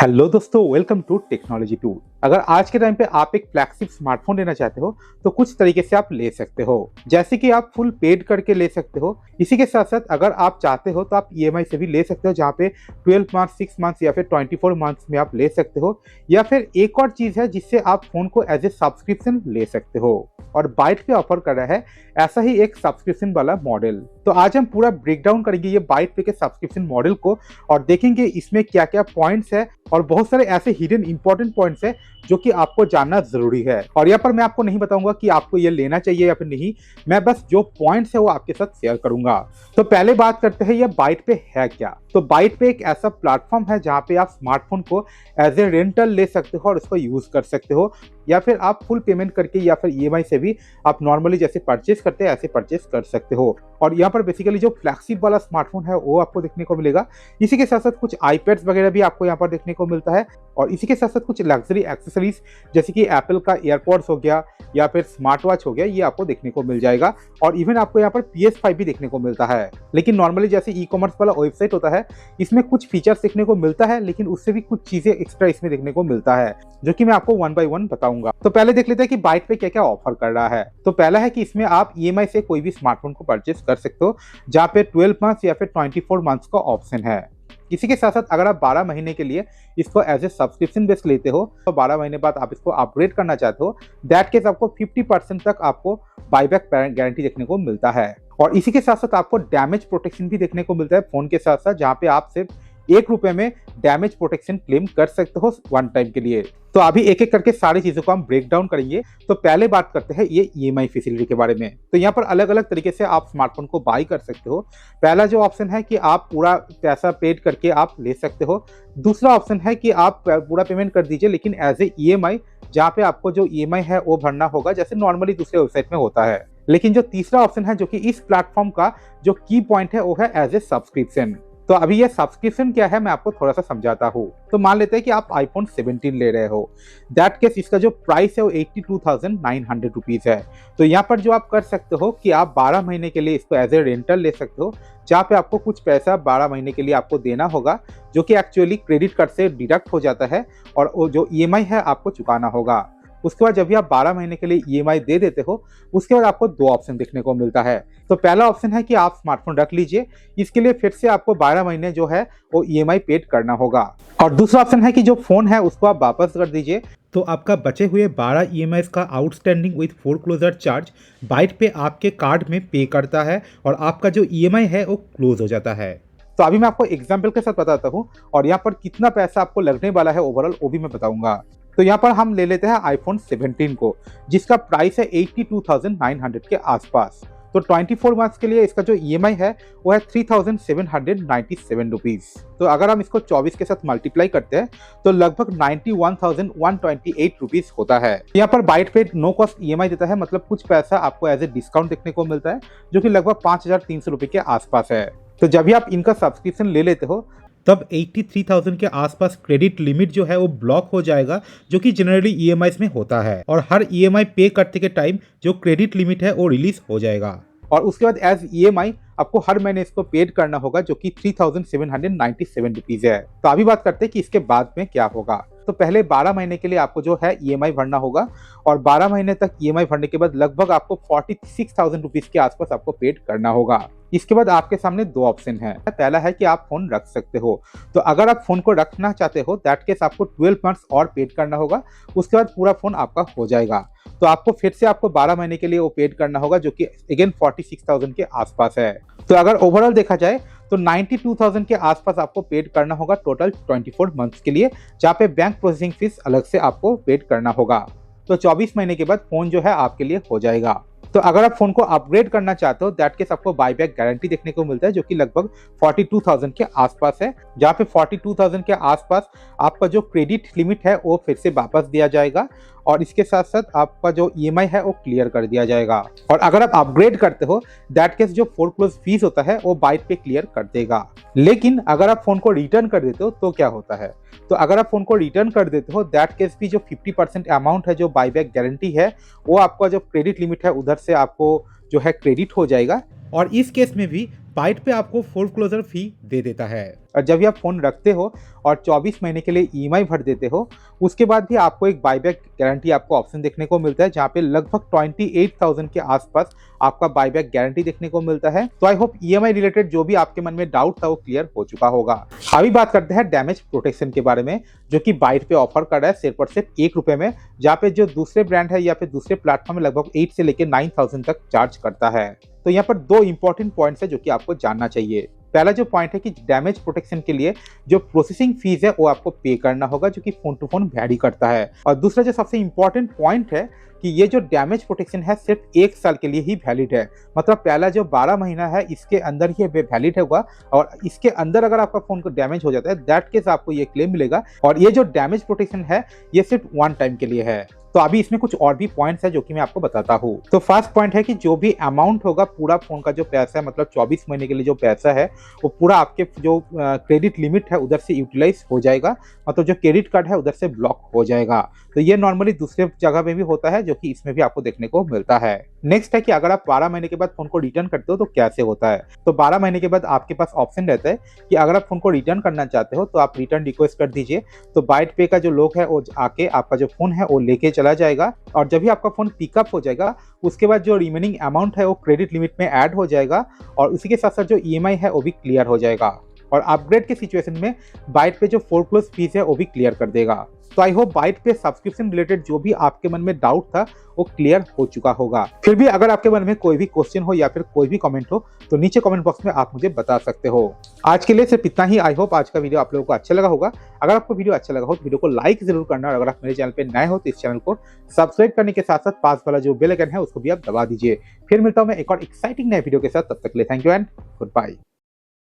Hello दोस्तों, welcome to technology tool. अगर आज के टाइम पे आप एक फ्लैगशिप स्मार्टफोन लेना चाहते हो तो कुछ तरीके से आप ले सकते हो, जैसे कि आप फुल पेड करके ले सकते हो। इसी के साथ साथ अगर आप चाहते हो तो आप ईएमआई से भी ले सकते हो, जहाँ पे 12 मंथ, 6 मंथ्स या फिर 24 मंथ्स में आप ले सकते हो। या फिर एक और चीज़ है जिससे आप फोन को एज ए सब्सक्रिप्शन ले सकते हो, और बाइट पे ऑफर कर रहा है ऐसा ही एक सब्सक्रिप्शन वाला मॉडल। तो आज हम पूरा ब्रेक डाउन करेंगे ये बाइट पे के सब्सक्रिप्शन मॉडल को, और देखेंगे इसमें क्या क्या पॉइंट्स है और बहुत सारे ऐसे हिडन इंपॉर्टेंट पॉइंट्स है जो कि आपको जानना जरूरी है। और यहाँ पर मैं आपको नहीं बताऊंगा कि आपको ये लेना चाहिए या फिर नहीं, मैं बस जो पॉइंट्स है वो आपके साथ शेयर करूंगा। तो पहले बात करते हैं ये बाइट पे है क्या। तो बाइट पे एक ऐसा प्लेटफॉर्म है जहाँ पे आप स्मार्टफोन को एज ए रेंटल ले सकते हो और उसको यूज कर सकते हो, या फिर आप फुल पेमेंट करके या फिर ईएमआई से भी आप नॉर्मली जैसे परचेस करते हैं ऐसे परचेस कर सकते हो। और यहाँ पर बेसिकली जो फ्लैगशिप वाला स्मार्टफोन है वो आपको देखने को मिलेगा। इसी के साथ साथ कुछ आईपैड्स वगैरह भी आपको यहाँ पर देखने को मिलता है, और इसी के साथ साथ कुछ लग्जरी एक्सेसरीज जैसे कि एप्पल का एयरपॉड्स हो गया या फिर स्मार्ट वॉच हो गया, ये आपको देखने को मिल जाएगा। और इवन आपको यहाँ पर PS5 भी देखने को मिलता है। लेकिन नॉर्मली जैसे ई कॉमर्स वाला वेबसाइट होता है, इसमें कुछ फीचर्स देखने को मिलता है, लेकिन उससे भी कुछ चीजें एक्स्ट्रा इसमें देखने को मिलता है, जो कि मैं आपको वन बाय वन बताऊंगा। तो पहले देख लेते हैं कि बाइट पे क्या क्या ऑफर कर रहा है। तो पहला है कि इसमें आप ईएमआई से कोई भी स्मार्टफोन को परचेस कर सकते हो, जहाँ पे 12 मंथ्स या फिर 24 मंथ्स का ऑप्शन है। इसी के साथ साथ अगर आप 12 महीने के लिए इसको एज ए सब्सक्रिप्शन बेस लेते हो, तो 12 महीने बाद आप इसको अपग्रेड करना चाहते हो, दैट केस आपको 50% तक आपको बाईबैक गारंटी देखने को मिलता है। और इसी के साथ साथ आपको डैमेज प्रोटेक्शन भी देखने को मिलता है फोन के साथ साथ, जहाँ पे आप सिर्फ ₹1 में डैमेज प्रोटेक्शन क्लेम कर सकते हो वन टाइम के लिए। तो अभी एक एक करके सारी चीजों को हम ब्रेक डाउन करेंगे। तो पहले बात करते हैं ये ईएमआई फैसिलिटी के बारे में। तो यहाँ पर अलग अलग तरीके से आप स्मार्टफोन को बाई कर सकते हो। पहला जो ऑप्शन है कि आप पूरा पैसा पेड करके आप ले सकते हो। दूसरा ऑप्शन है कि आप पूरा पेमेंट कर दीजिए लेकिन एज ए ईएमआई, जहाँ पे आपको जो ईएमआई है वो भरना होगा जैसे नॉर्मली दूसरे वेबसाइट में होता है। लेकिन जो तीसरा ऑप्शन है, जो कि इस प्लेटफॉर्म का जो की पॉइंट है, वो है एज ए सब्सक्रिप्शन। तो अभी ये सब्सक्रिप्शन क्या है मैं आपको थोड़ा सा समझाता हूँ। तो मान लेते हैं कि आप iPhone 17 ले रहे हो, दैट केस इसका जो प्राइस है वो 82,900 रुपीज है। तो यहाँ पर जो आप कर सकते हो कि आप 12 महीने के लिए इसको एज ए रेंटल ले सकते हो, जहाँ पे आपको कुछ पैसा 12 महीने के लिए आपको देना होगा, जो कि एक्चुअली क्रेडिट कार्ड से डिडक्ट हो जाता है, और वो जो ईएमआई है आपको चुकाना होगा। उसके बाद जब भी आप 12 महीने के लिए ईएमआई दे देते हो, उसके बाद आपको दो ऑप्शन देखने को मिलता है। तो पहला ऑप्शन है कि आप स्मार्टफोन रख लीजिए, इसके लिए फिर से आपको 12 महीने जो है वो ईएमआई पेड करना होगा। और दूसरा ऑप्शन है कि जो फोन है उसको आप वापस कर दीजिए, तो आपका बचे हुए 12 ईएमआई का आउटस्टैंडिंग विद फोरक्लोजर चार्ज बाइट पे आपके कार्ड में पे करता है, और आपका जो ईएमआई है वो क्लोज हो जाता है। तो अभी मैं आपको एग्जाम्पल के साथ बताता हूँ, और यहाँ पर कितना पैसा आपको लगने वाला है ओवरऑल वो भी मैं बताऊंगा। तो यहाँ पर हम ले लेते हैं iPhone 17 को, जिसका प्राइस है 82,900 के आसपास। तो 24 मंथ्स के लिए इसका जो ईएमआई है वो है 3,797 रुपीज। तो अगर हम इसको 24 के साथ मल्टीप्लाई करते हैं तो लगभग 91,128 रुपीज होता है। यहाँ पर बाइट पे नो कॉस्ट ईएमआई देता है, मतलब कुछ पैसा आपको एज ए डिस्काउंट देखने को मिलता है, जो कि लगभग 5,300 रुपये के आसपास है। तो जब भी आप इनका सब्सक्रिप्शन ले लेते हो तब 83,000 के आसपास क्रेडिट लिमिट जो है वो ब्लॉक हो जाएगा, जो कि जनरली ईएमआई में होता है, और हर ईएमआई पे करते के टाइम जो क्रेडिट लिमिट है वो रिलीज हो जाएगा। और उसके बाद एज ईएमआई आपको हर महीने इसको पेड करना होगा, जो कि 3,797 रुपीज है। तो अभी बात करते हैं कि इसके बाद में क्या होगा। तो पहले 12 महीने के लिए आपको जो है ईएमआई भरना होगा, और 12 महीने तक ईएमआई भरने के बाद लगभग आपको 46,000 रुपीज के आसपास आपको पेड करना होगा। इसके बाद आपके सामने दो ऑप्शन है। पहला है कि आप फोन रख सकते हो। तो अगर आप फोन को रखना चाहते हो, दैट केस आपको 12 मंथ्स और पेड करना होगा, उसके बाद पूरा फोन आपका हो जाएगा। तो आपको फिर से आपको 12 महीने के लिए वो पेड करना होगा, जो कि अगेन 46,000 के आसपास है। तो अगर ओवरऑल देखा जाए तो 92,000 के आसपास आपको पेड करना होगा टोटल 24 मंथ्स के लिए, जहाँ पे बैंक प्रोसेसिंग फीस अलग से आपको पेड करना होगा। तो 24 महीने के बाद फोन जो है आपके लिए हो जाएगा। तो अगर आप फोन को अपग्रेड करना चाहते हो, दैट केस आपको बाईबैक गारंटी देखने को मिलता है, जो कि लगभग 42,000 के आसपास है, जहाँ पे 42,000 के आसपास आपका जो क्रेडिट लिमिट है वो फिर से वापस दिया जाएगा, और इसके साथ साथ आपका जो ईएमआई है वो क्लियर कर दिया जाएगा। और अगर आप अपग्रेड करते हो, दैट केस जो फोरक्लोज फीस होता है वो बाइट पे क्लियर कर देगा। लेकिन अगर आप फोन को रिटर्न कर देते हो तो क्या होता है। तो अगर आप फोन को रिटर्न कर देते हो, दैट केस भी जो 50% अमाउंट है जो बाईबैक गारंटी है, वो आपका जो क्रेडिट लिमिट है उधर से आपको जो है क्रेडिट हो जाएगा, और इस केस में भी बाइट पे आपको फोरक्लोजर फी दे देता है। और जब भी आप फोन रखते हो और 24 महीने के लिए ईएमआई भर देते हो, उसके बाद भी आपको एक बाईबैक गारंटी आपको ऑप्शन देखने को मिलता है, जहाँ पे लगभग 28,000 के आसपास आपका बाईबैक गारंटी देखने को मिलता है। तो आई होप ईएमआई रिलेटेड जो भी आपके मन में डाउट था वो क्लियर हो चुका होगा। अभी बात करते हैं डैमेज प्रोटेक्शन के बारे में, जो कि बाइट पे ऑफर कर रहा है सिर्फ और सिर्फ ₹1 में, जहाँ पे जो दूसरे ब्रांड है या फिर दूसरे प्लेटफॉर्म में लगभग 8 से लेकर 9,000 तक चार्ज करता है। तो यहाँ पर दो इंपॉर्टेंट पॉइंट्स है जो कि आपको जानना चाहिए। पहला जो पॉइंट है कि डैमेज प्रोटेक्शन के लिए जो प्रोसेसिंग फीस है वो आपको पे करना होगा, जो कि फोन टू फोन वैरी करता है। और दूसरा जो सबसे इंपॉर्टेंट पॉइंट है कि ये जो डैमेज प्रोटेक्शन है सिर्फ 1 साल के लिए ही वैलिड है। मतलब पहला जो 12 महीना है इसके अंदर ही वैलिड होगा, और इसके अंदर अगर आपका फोन को डैमेज हो जाता है दैट केस आपको ये क्लेम मिलेगा। और ये जो डैमेज प्रोटेक्शन है ये सिर्फ 1 टाइम के लिए है। तो अभी इसमें कुछ और भी पॉइंट्स है जो कि मैं आपको बताता हूँ। तो फर्स्ट पॉइंट है कि जो भी अमाउंट होगा, पूरा फोन का जो पैसा है, मतलब 24 महीने के लिए जो पैसा है वो पूरा आपके जो क्रेडिट लिमिट है उधर से यूटिलाइज हो जाएगा, मतलब जो क्रेडिट कार्ड है उधर से ब्लॉक हो जाएगा। तो ये नॉर्मली दूसरे जगह पे भी होता है, जो कि इसमें भी आपको देखने को मिलता है। नेक्स्ट है कि अगर आप 12 महीने के बाद फोन को रिटर्न करते हो तो कैसे होता है। तो 12 महीने के बाद आपके पास ऑप्शन रहता है कि अगर आप फोन को रिटर्न करना चाहते हो तो आप रिटर्न रिक्वेस्ट कर दीजिए, तो बाइट पे का जो लोग है वो आके आपका जो फोन है वो लेके चला जाएगा। और जब भी आपका फोन पिकअप हो जाएगा उसके बाद जो रिमेनिंग अमाउंट है वो क्रेडिट लिमिट में ऐड हो जाएगा, और उसी के साथ साथ जो ईएमआई है वो भी क्लियर हो जाएगा। और अपग्रेड के सिचुएशन में बाइट पे जो फोरक्लोज फीस है वो भी क्लियर कर देगा। तो आई होप बाइट पे सब्सक्रिप्शन रिलेटेड जो भी आपके मन में डाउट था वो क्लियर हो चुका होगा। फिर भी अगर आपके मन में कोई भी क्वेश्चन हो या फिर कोई भी कमेंट हो तो नीचे कमेंट बॉक्स में आप मुझे बता सकते हो। आज के लिए सिर्फ इतना ही। आई होप आज का वीडियो आप लोगों को अच्छा लगा होगा। अगर आपको वीडियो अच्छा लगा हो तो वीडियो को लाइक जरूर करना, और अगर आप मेरे चैनल पे नए हो तो इस चैनल को सब्सक्राइब करने के साथ साथ पास वाला जो बेल आइकन है उसको भी आप दबा दीजिए। फिर मिलता हूं मैं एक और एक्साइटिंग नए वीडियो के साथ, तब तक के लिए thank you and good bye.